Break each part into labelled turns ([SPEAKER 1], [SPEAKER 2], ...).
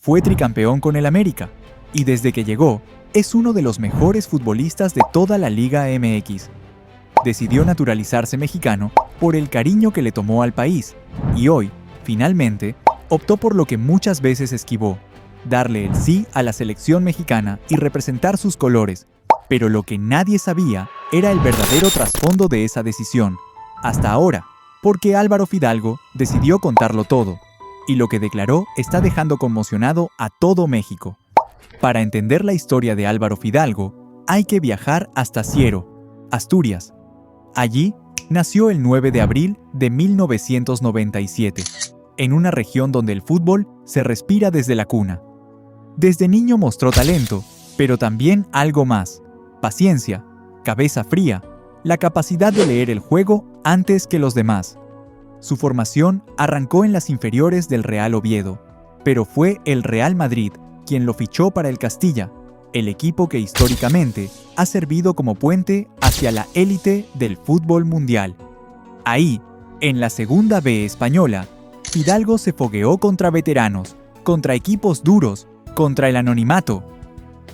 [SPEAKER 1] Fue tricampeón con el América y desde que llegó es uno de los mejores futbolistas de toda la Liga MX. Decidió naturalizarse mexicano por el cariño que le tomó al país y hoy, finalmente, optó por lo que muchas veces esquivó, darle el sí a la selección mexicana y representar sus colores. Pero lo que nadie sabía era el verdadero trasfondo de esa decisión, hasta ahora, porque Álvaro Fidalgo decidió contarlo todo, y lo que declaró está dejando conmocionado a todo México. Para entender la historia de Álvaro Fidalgo, hay que viajar hasta Siero, Asturias. Allí nació el 9 de abril de 1997, en una región donde el fútbol se respira desde la cuna. Desde niño mostró talento, pero también algo más: paciencia, cabeza fría, la capacidad de leer el juego antes que los demás. Su formación arrancó en las inferiores del Real Oviedo, pero fue el Real Madrid quien lo fichó para el Castilla, el equipo que históricamente ha servido como puente hacia la élite del fútbol mundial. Ahí, en la Segunda B española, Fidalgo se fogueó contra veteranos, contra equipos duros, contra el anonimato.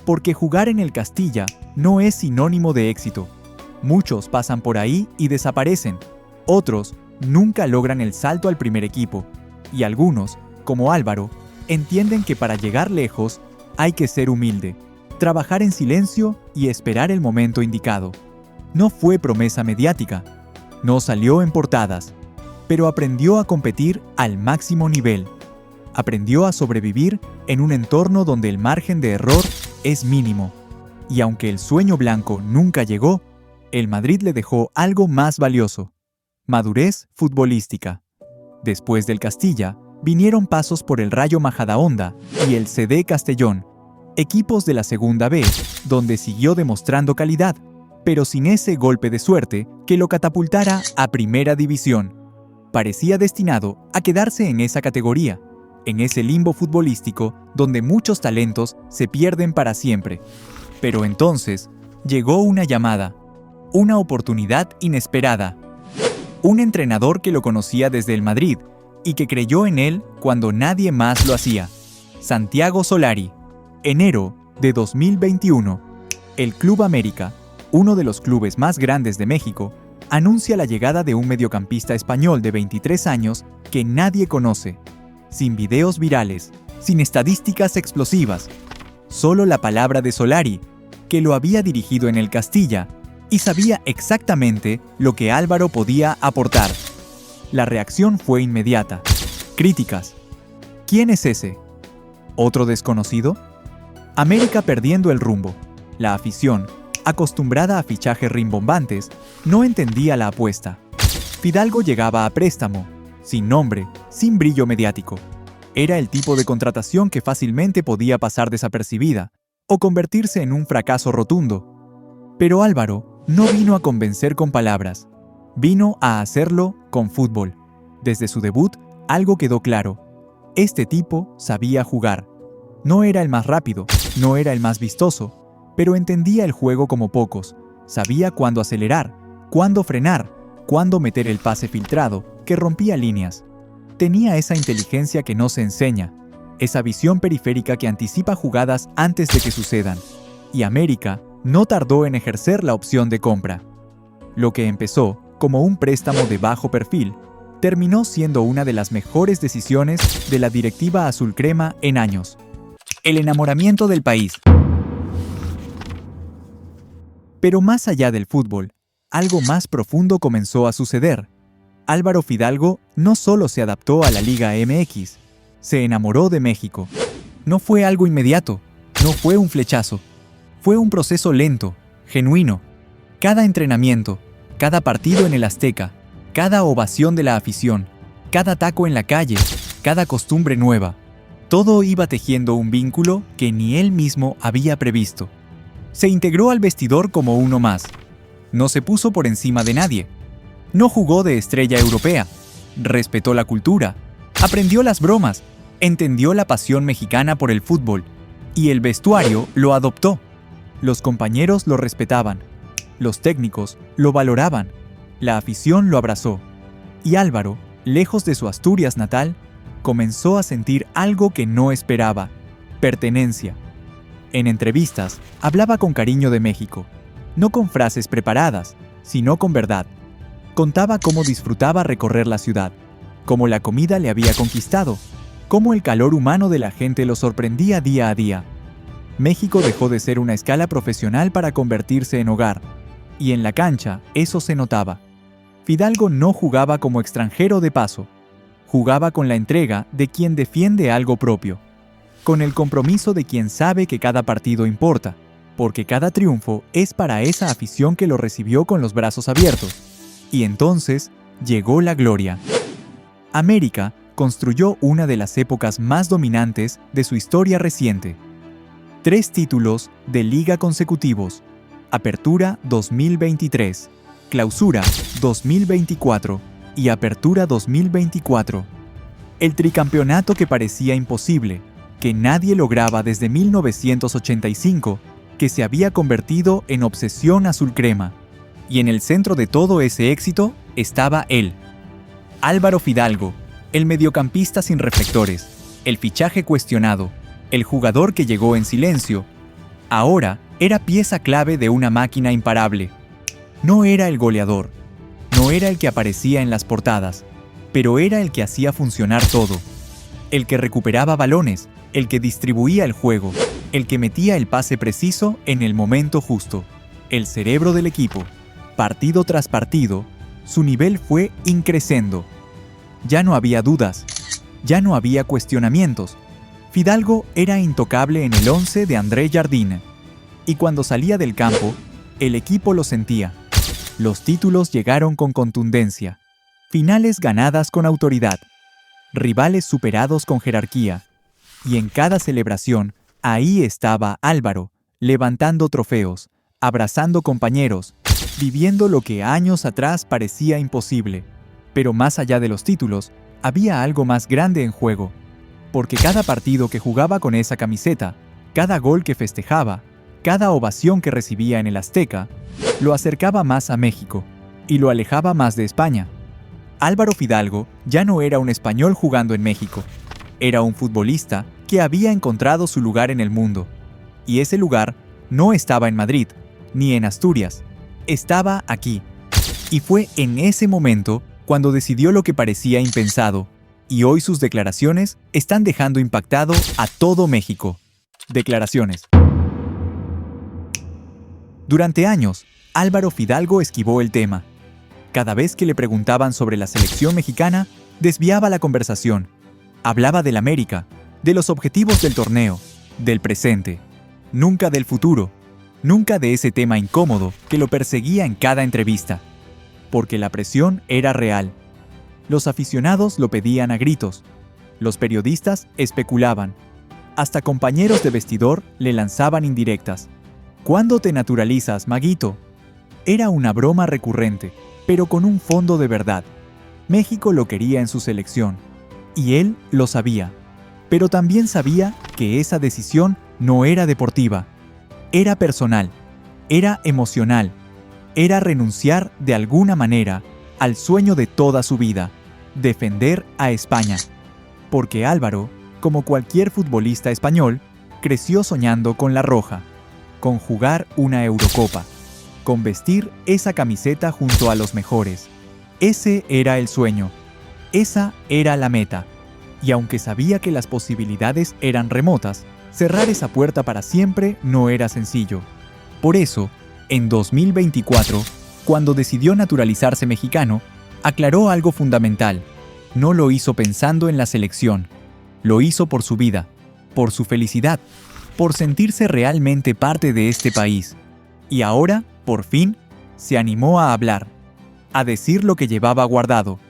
[SPEAKER 1] Porque jugar en el Castilla no es sinónimo de éxito. Muchos pasan por ahí y desaparecen. Otros nunca logran el salto al primer equipo. Y algunos, como Álvaro, entienden que para llegar lejos hay que ser humilde, trabajar en silencio y esperar el momento indicado. No fue promesa mediática, no salió en portadas, pero aprendió a competir al máximo nivel. Aprendió a sobrevivir en un entorno donde el margen de error es mínimo. Y aunque el sueño blanco nunca llegó, el Madrid le dejó algo más valioso: madurez futbolística. Después del Castilla, vinieron pasos por el Rayo Majadahonda y el CD Castellón, equipos de la Segunda B, donde siguió demostrando calidad, pero sin ese golpe de suerte que lo catapultara a Primera División. Parecía destinado a quedarse en esa categoría, en ese limbo futbolístico donde muchos talentos se pierden para siempre. Pero entonces llegó una llamada, una oportunidad inesperada. Un entrenador que lo conocía desde el Madrid y que creyó en él cuando nadie más lo hacía: Santiago Solari. Enero de 2021, el Club América, uno de los clubes más grandes de México, anuncia la llegada de un mediocampista español de 23 años que nadie conoce, sin videos virales, sin estadísticas explosivas, solo la palabra de Solari, que lo había dirigido en el Castilla y sabía exactamente lo que Álvaro podía aportar. La reacción fue inmediata. Críticas. ¿Quién es ese? ¿Otro desconocido? América perdiendo el rumbo. La afición, acostumbrada a fichajes rimbombantes, no entendía la apuesta. Fidalgo llegaba a préstamo, sin nombre, sin brillo mediático. Era el tipo de contratación que fácilmente podía pasar desapercibida o convertirse en un fracaso rotundo. Pero Álvaro no vino a convencer con palabras, vino a hacerlo con fútbol. Desde su debut, algo quedó claro: este tipo sabía jugar. No era el más rápido, no era el más vistoso, pero entendía el juego como pocos. Sabía cuándo acelerar, cuándo frenar, cuándo meter el pase filtrado que rompía líneas. Tenía esa inteligencia que no se enseña, esa visión periférica que anticipa jugadas antes de que sucedan. Y América no tardó en ejercer la opción de compra. Lo que empezó como un préstamo de bajo perfil terminó siendo una de las mejores decisiones de la directiva azulcrema en años. El enamoramiento del país. Pero más allá del fútbol, algo más profundo comenzó a suceder. Álvaro Fidalgo no solo se adaptó a la Liga MX, se enamoró de México. No fue algo inmediato, no fue un flechazo. Fue un proceso lento, genuino. Cada entrenamiento, cada partido en el Azteca, cada ovación de la afición, cada taco en la calle, cada costumbre nueva. Todo iba tejiendo un vínculo que ni él mismo había previsto. Se integró al vestidor como uno más. No se puso por encima de nadie. No jugó de estrella europea. Respetó la cultura. Aprendió las bromas. Entendió la pasión mexicana por el fútbol. Y el vestuario lo adoptó. Los compañeros lo respetaban. Los técnicos lo valoraban. La afición lo abrazó. Y Álvaro, lejos de su Asturias natal, comenzó a sentir algo que no esperaba: pertenencia. En entrevistas, hablaba con cariño de México, no con frases preparadas, sino con verdad. Contaba cómo disfrutaba recorrer la ciudad, cómo la comida le había conquistado, cómo el calor humano de la gente lo sorprendía día a día. México dejó de ser una escala profesional para convertirse en hogar, y en la cancha eso se notaba. Fidalgo no jugaba como extranjero de paso, jugaba con la entrega de quien defiende algo propio, con el compromiso de quien sabe que cada partido importa, porque cada triunfo es para esa afición que lo recibió con los brazos abiertos. Y entonces llegó la gloria. América construyó una de las épocas más dominantes de su historia reciente. 3 títulos de liga consecutivos: Apertura 2023, Clausura 2024 y Apertura 2024. El tricampeonato que parecía imposible, que nadie lograba desde 1985, que se había convertido en obsesión azul crema. Y en el centro de todo ese éxito estaba él, Álvaro Fidalgo, el mediocampista sin reflectores, el fichaje cuestionado, el jugador que llegó en silencio. Ahora era pieza clave de una máquina imparable. No era el goleador, no era el que aparecía en las portadas, pero era el que hacía funcionar todo. El que recuperaba balones, el que distribuía el juego, el que metía el pase preciso en el momento justo, el cerebro del equipo. Partido tras partido, su nivel fue increciendo. Ya no había dudas, ya no había cuestionamientos. Fidalgo era intocable en el 11 de André Jardine. Y cuando salía del campo, el equipo lo sentía. Los títulos llegaron con contundencia, finales ganadas con autoridad, rivales superados con jerarquía. Y en cada celebración, ahí estaba Álvaro, levantando trofeos, abrazando compañeros, viviendo lo que años atrás parecía imposible. Pero más allá de los títulos, había algo más grande en juego. Porque cada partido que jugaba con esa camiseta, cada gol que festejaba, cada ovación que recibía en el Azteca, lo acercaba más a México y lo alejaba más de España. Álvaro Fidalgo ya no era un español jugando en México, era un futbolista que había encontrado su lugar en el mundo. Y ese lugar no estaba en Madrid, ni en Asturias, estaba aquí. Y fue en ese momento cuando decidió lo que parecía impensado, y hoy sus declaraciones están dejando impactado a todo México. Declaraciones. Durante años, Álvaro Fidalgo esquivó el tema. Cada vez que le preguntaban sobre la selección mexicana, desviaba la conversación. Hablaba del América, de los objetivos del torneo, del presente, nunca del futuro, nunca de ese tema incómodo que lo perseguía en cada entrevista. Porque la presión era real. Los aficionados lo pedían a gritos. Los periodistas especulaban. Hasta compañeros de vestidor le lanzaban indirectas. ¿Cuándo te naturalizas, Maguito? Era una broma recurrente, pero con un fondo de verdad. México lo quería en su selección, y él lo sabía. Pero también sabía que esa decisión no era deportiva. Era personal, era emocional, era renunciar de alguna manera al sueño de toda su vida, defender a España. Porque Álvaro, como cualquier futbolista español, creció soñando con la roja, con jugar una Eurocopa, con vestir esa camiseta junto a los mejores. Ese era el sueño, esa era la meta. Y aunque sabía que las posibilidades eran remotas, cerrar esa puerta para siempre no era sencillo. Por eso, en 2024, cuando decidió naturalizarse mexicano, aclaró algo fundamental. No lo hizo pensando en la selección, lo hizo por su vida, por su felicidad, por sentirse realmente parte de este país. Y ahora, por fin, se animó a hablar, a decir lo que llevaba guardado,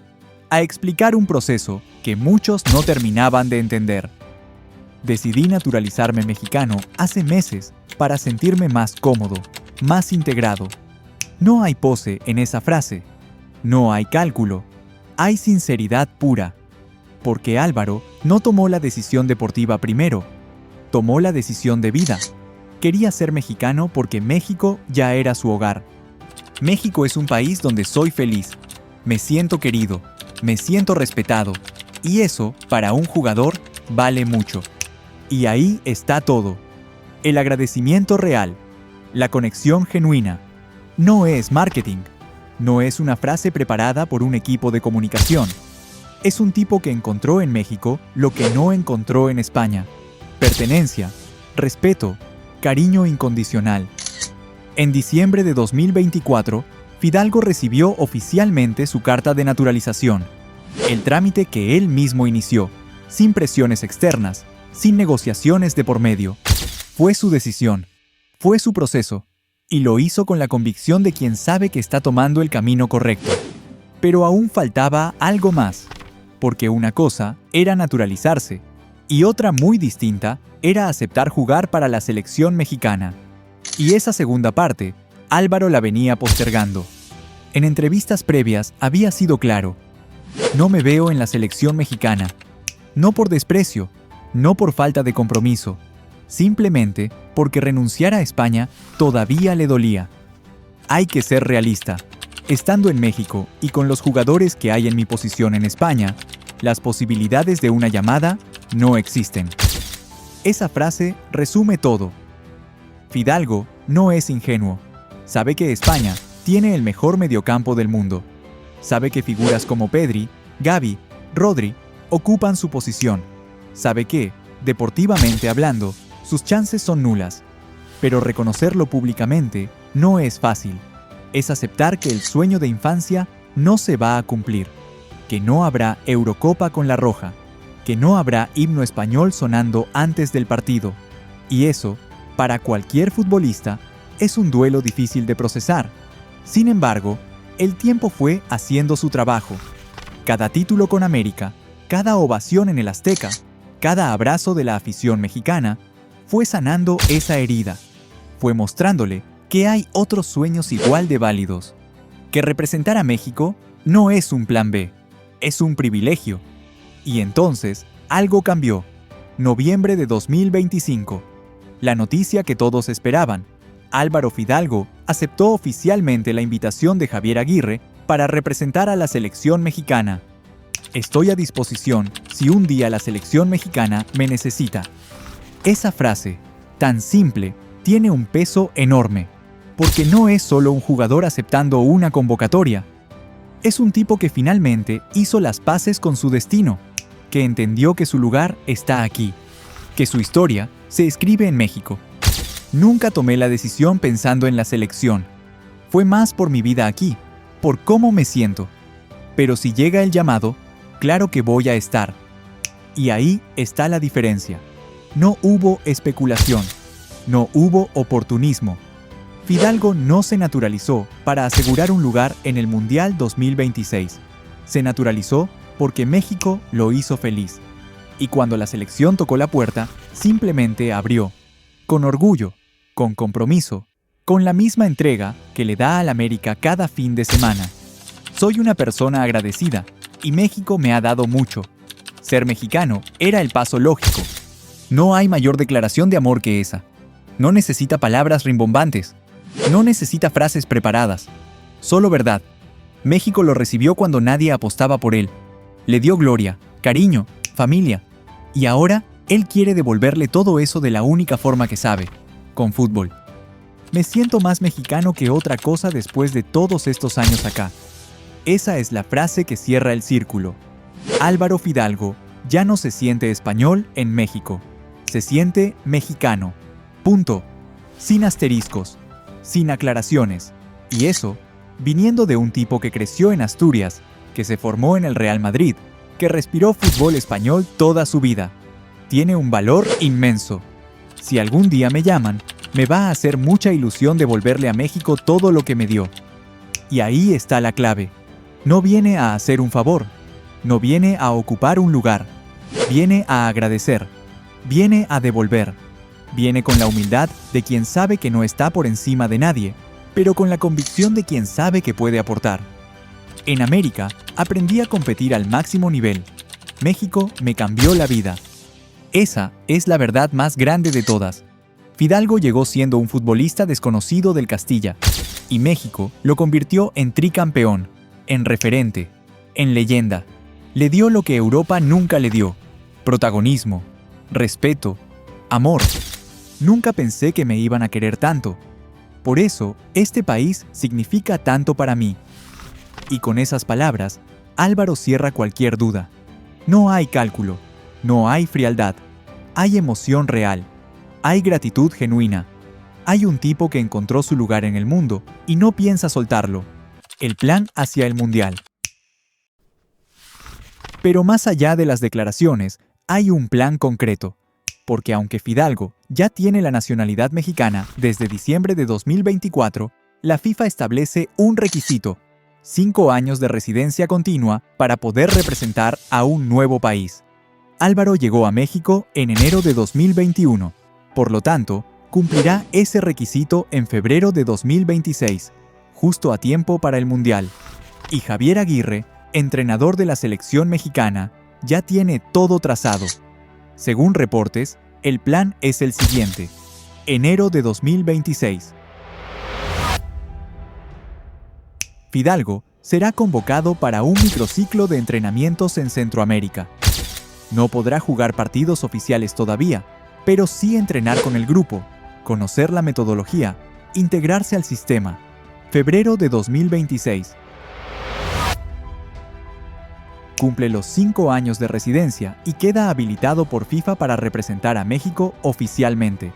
[SPEAKER 1] a explicar un proceso que muchos no terminaban de entender. Decidí naturalizarme mexicano hace meses para sentirme más cómodo, más integrado. No hay pose en esa frase, no hay cálculo, hay sinceridad pura. Porque Álvaro no tomó la decisión deportiva primero, tomó la decisión de vida. Quería ser mexicano porque México ya era su hogar. México es un país donde soy feliz, me siento querido, me siento respetado, y eso, para un jugador, vale mucho. Y ahí está todo. El agradecimiento real, la conexión genuina. No es marketing, no es una frase preparada por un equipo de comunicación. Es un tipo que encontró en México lo que no encontró en España. Pertenencia, respeto, cariño incondicional. En diciembre de 2024, Fidalgo recibió oficialmente su carta de naturalización, el trámite que él mismo inició, sin presiones externas, sin negociaciones de por medio. Fue su decisión, fue su proceso, y lo hizo con la convicción de quien sabe que está tomando el camino correcto. Pero aún faltaba algo más, porque una cosa era naturalizarse, y otra muy distinta era aceptar jugar para la selección mexicana. Y esa segunda parte, Álvaro la venía postergando. En entrevistas previas había sido claro: no me veo en la selección mexicana. No por desprecio, no por falta de compromiso, simplemente porque renunciar a España todavía le dolía. Hay que ser realista. Estando en México y con los jugadores que hay en mi posición en España, las posibilidades de una llamada no existen. Esa frase resume todo. Fidalgo no es ingenuo. Sabe que España tiene el mejor mediocampo del mundo. Sabe que figuras como Pedri, Gavi, Rodri ocupan su posición. Sabe que, deportivamente hablando, sus chances son nulas. Pero reconocerlo públicamente no es fácil. Es aceptar que el sueño de infancia no se va a cumplir, que no habrá Eurocopa con la Roja, que no habrá himno español sonando antes del partido. Y eso, para cualquier futbolista, es un duelo difícil de procesar. Sin embargo, el tiempo fue haciendo su trabajo. Cada título con América, cada ovación en el Azteca, cada abrazo de la afición mexicana, fue sanando esa herida. Fue mostrándole que hay otros sueños igual de válidos. Que representar a México no es un plan B, es un privilegio. Y entonces, algo cambió. Noviembre de 2025. La noticia que todos esperaban: Álvaro Fidalgo aceptó oficialmente la invitación de Javier Aguirre para representar a la selección mexicana. Estoy a disposición si un día la selección mexicana me necesita. Esa frase, tan simple, tiene un peso enorme, porque no es solo un jugador aceptando una convocatoria. Es un tipo que finalmente hizo las paces con su destino, que entendió que su lugar está aquí, que su historia se escribe en México. Nunca tomé la decisión pensando en la selección. Fue más por mi vida aquí, por cómo me siento. Pero si llega el llamado, claro que voy a estar. Y ahí está la diferencia. No hubo especulación, no hubo oportunismo. Fidalgo no se naturalizó para asegurar un lugar en el Mundial 2026. Se naturalizó porque México lo hizo feliz. Y cuando la selección tocó la puerta, simplemente abrió. Con orgullo, con compromiso, con la misma entrega que le da al América cada fin de semana. Soy una persona agradecida, y México me ha dado mucho. Ser mexicano era el paso lógico. No hay mayor declaración de amor que esa. No necesita palabras rimbombantes. No necesita frases preparadas. Solo verdad. México lo recibió cuando nadie apostaba por él. Le dio gloria, cariño, familia. Y ahora, él quiere devolverle todo eso de la única forma que sabe, con fútbol. Me siento más mexicano que otra cosa después de todos estos años acá. Esa es la frase que cierra el círculo. Álvaro Fidalgo ya no se siente español en México. Se siente mexicano. Punto. Sin asteriscos, sin aclaraciones. Y eso, viniendo de un tipo que creció en Asturias, que se formó en el Real Madrid, que respiró fútbol español toda su vida. Tiene un valor inmenso. Si algún día me llaman, me va a hacer mucha ilusión devolverle a México todo lo que me dio. Y ahí está la clave. No viene a hacer un favor, no viene a ocupar un lugar, viene a agradecer, viene a devolver, viene con la humildad de quien sabe que no está por encima de nadie, pero con la convicción de quien sabe que puede aportar. En América, aprendí a competir al máximo nivel. México me cambió la vida. Esa es la verdad más grande de todas. Fidalgo llegó siendo un futbolista desconocido del Castilla, y México lo convirtió en tricampeón, en referente, en leyenda. Le dio lo que Europa nunca le dio: protagonismo, respeto, Amor. Nunca pensé que me iban a querer tanto. Por eso, este país significa tanto para mí. Y con esas palabras, Álvaro cierra cualquier duda. No hay cálculo, no hay frialdad, hay emoción real, hay gratitud genuina. Hay un tipo que encontró su lugar en el mundo y no piensa soltarlo. El plan hacia el Mundial. Pero más allá de las declaraciones, hay un plan concreto. Porque aunque Fidalgo ya tiene la nacionalidad mexicana desde diciembre de 2024, la FIFA establece un requisito: 5 años de residencia continua para poder representar a un nuevo país. Álvaro llegó a México en enero de 2021, por lo tanto, cumplirá ese requisito en febrero de 2026, justo a tiempo para el Mundial. Y Javier Aguirre, entrenador de la selección mexicana, ya tiene todo trazado. Según reportes, el plan es el siguiente: enero de 2026. Fidalgo será convocado para un microciclo de entrenamientos en Centroamérica. No podrá jugar partidos oficiales todavía, pero sí entrenar con el grupo, conocer la metodología, integrarse al sistema. Febrero de 2026. Cumple los 5 años de residencia y queda habilitado por FIFA para representar a México oficialmente.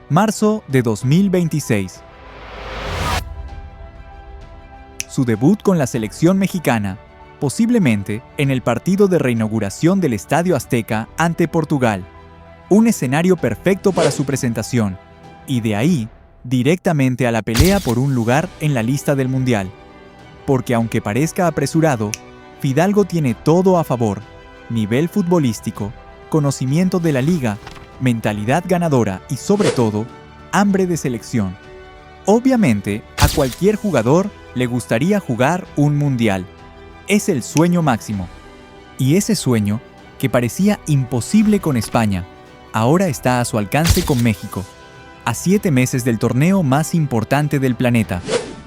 [SPEAKER 1] Marzo de 2026. Su debut con la selección mexicana, posiblemente en el partido de reinauguración del Estadio Azteca ante Portugal. Un escenario perfecto para su presentación, y de ahí, directamente a la pelea por un lugar en la lista del Mundial. Porque aunque parezca apresurado, Fidalgo tiene todo a favor: nivel futbolístico, conocimiento de la liga, mentalidad ganadora y sobre todo, hambre de selección. Obviamente, a cualquier jugador le gustaría jugar un mundial. Es el sueño máximo. Y ese sueño, que parecía imposible con España, ahora está a su alcance con México. A 7 meses del torneo más importante del planeta,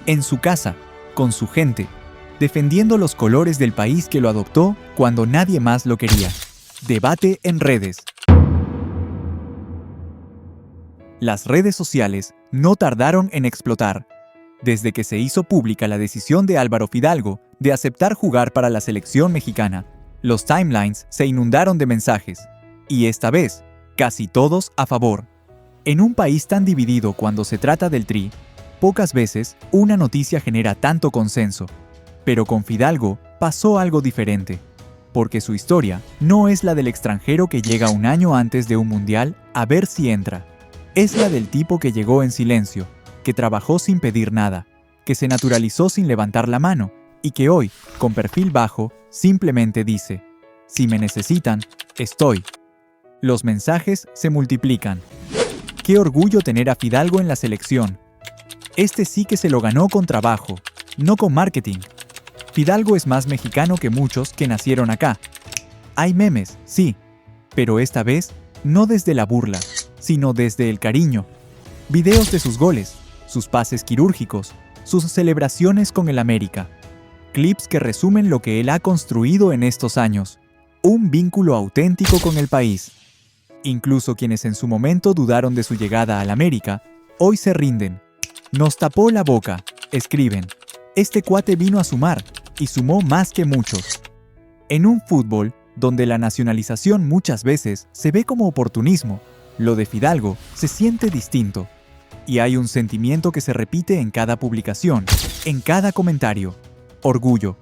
[SPEAKER 1] en su casa, con su gente, defendiendo los colores del país que lo adoptó cuando nadie más lo quería. Debate en redes. Las redes sociales no tardaron en explotar. Desde que se hizo pública la decisión de Álvaro Fidalgo de aceptar jugar para la selección mexicana, los timelines se inundaron de mensajes. Y esta vez, casi todos a favor. En un país tan dividido cuando se trata del Tri, pocas veces una noticia genera tanto consenso. Pero con Fidalgo pasó algo diferente, porque su historia no es la del extranjero que llega un año antes de un mundial a ver si entra. Es la del tipo que llegó en silencio, que trabajó sin pedir nada, que se naturalizó sin levantar la mano y que hoy, con perfil bajo, simplemente dice: si me necesitan, estoy. Los mensajes se multiplican. Qué orgullo tener a Fidalgo en la selección. Este sí que se lo ganó con trabajo, no con marketing. Fidalgo es más mexicano que muchos que nacieron acá. Hay memes, sí, pero esta vez no desde la burla, sino desde el cariño. Videos de sus goles, sus pases quirúrgicos, sus celebraciones con el América. Clips que resumen lo que él ha construido en estos años. Un vínculo auténtico con el país. Incluso quienes en su momento dudaron de su llegada al América, hoy se rinden. Nos tapó la boca, escriben. Este cuate vino a sumar, y sumó más que muchos. En un fútbol donde la nacionalización muchas veces se ve como oportunismo, lo de Fidalgo se siente distinto. Y hay un sentimiento que se repite en cada publicación, en cada comentario: orgullo.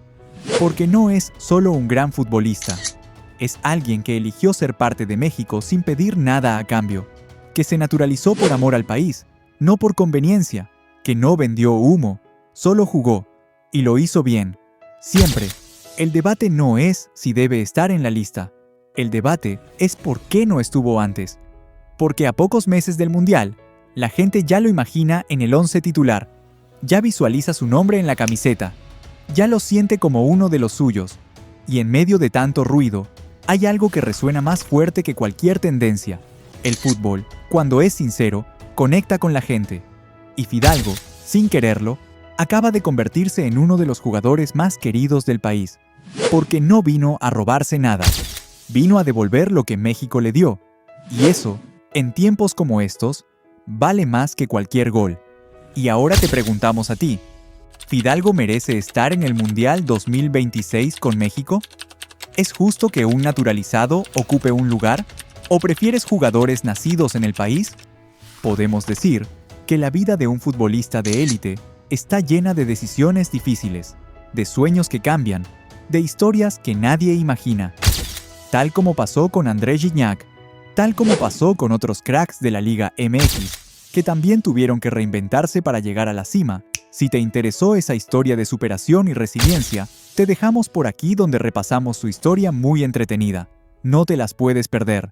[SPEAKER 1] Porque no es solo un gran futbolista, es alguien que eligió ser parte de México sin pedir nada a cambio, que se naturalizó por amor al país, no por conveniencia, que no vendió humo, solo jugó, y lo hizo bien. Siempre. El debate no es si debe estar en la lista. El debate es por qué no estuvo antes. Porque a pocos meses del Mundial, la gente ya lo imagina en el 11 titular. Ya visualiza su nombre en la camiseta. Ya lo siente como uno de los suyos. Y en medio de tanto ruido, hay algo que resuena más fuerte que cualquier tendencia. El fútbol, cuando es sincero, conecta con la gente. Y Fidalgo, sin quererlo, acaba de convertirse en uno de los jugadores más queridos del país, porque no vino a robarse nada, vino a devolver lo que México le dio, y eso En tiempos como estos, vale más que cualquier gol. Y ahora te preguntamos a ti, ¿Fidalgo merece estar en el Mundial 2026 con México? ¿Es justo que un naturalizado ocupe un lugar? ¿O prefieres jugadores nacidos en el país? Podemos decir que la vida de un futbolista de élite está llena de decisiones difíciles, de sueños que cambian, de historias que nadie imagina. Tal como pasó con André Gignac, tal como pasó con otros cracks de la Liga MX, que también tuvieron que reinventarse para llegar a la cima. Si te interesó esa historia de superación y resiliencia, te dejamos por aquí donde repasamos su historia muy entretenida. No te las puedes perder.